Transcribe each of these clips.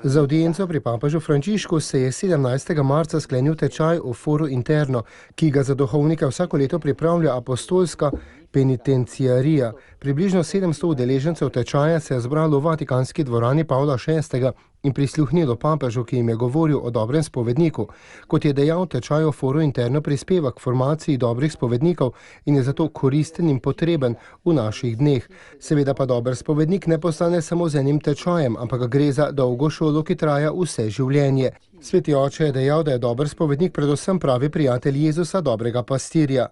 Za audienco pri papežu Frančišku se je 17. marca sklenil tečaj o Foro Interno, ki ga za duhovnike vsako leto pripravlja apostolska penitenciarija. Približno 700 udeležencev tečaja se je zbralo v Vatikanski dvorani Pavla VI. In prisluhnilo papežu, ki jim je govoril o dobrem spovedniku. Kot je dejal, tečaj o Foru Interno prispeva k formaciji dobrih spovednikov in je zato koristen in potreben v naših dneh. Seveda pa dober spovednik ne postane samo z enim tečajem, ampak gre za dolgo šolo, ki traja vse življenje. Sveti oče je dejal, da je dober spovednik predvsem pravi prijatelj Jezusa, dobrega pastirja.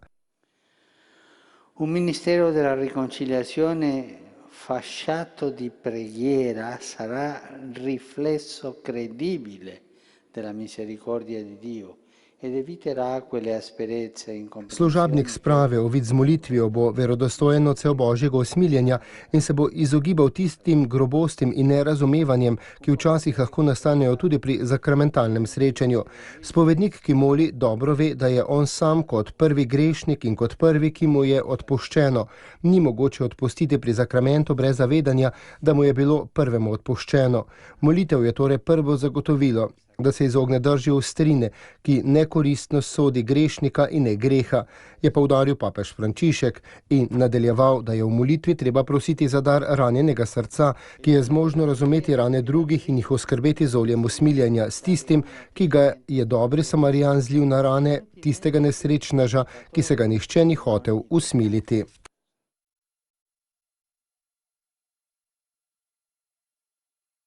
Un ministero della riconciliazione fasciato di preghiera sarà riflesso credibile della misericordia di Dio ed eviterà quelle asperezze in comprensione. Služabnik sprave, ovid z molitvijo, bo verodostojen odsev Božjega usmiljenja in se bo izogibal tistim grobostim in nerazumevanjem, ki včasih lahko nastanejo tudi pri sakramentalnem srečanju. Spovednik, ki moli, dobro ve, da je on sam kot prvi grešnik in kot prvi, ki mu je odpuščeno. Ni mogoče odpustiti pri sakramentu brez zavedanja, da mu je bilo prvemu odpuščeno. Molitev je torej prvo zagotovilo, da se izogne drži ostrine, ki nekoristno sodi grešnika in ne greha, je poudaril papež Frančišek in nadaljeval, da je v molitvi treba prositi za dar ranjenega srca, ki je zmožno razumeti rane drugih in jih oskrbeti z oljem usmiljenja, s tistim, ki ga je dobri Samarijan zlil na rane tistega nesrečneža, ki se ga nihče ni hotel usmiliti.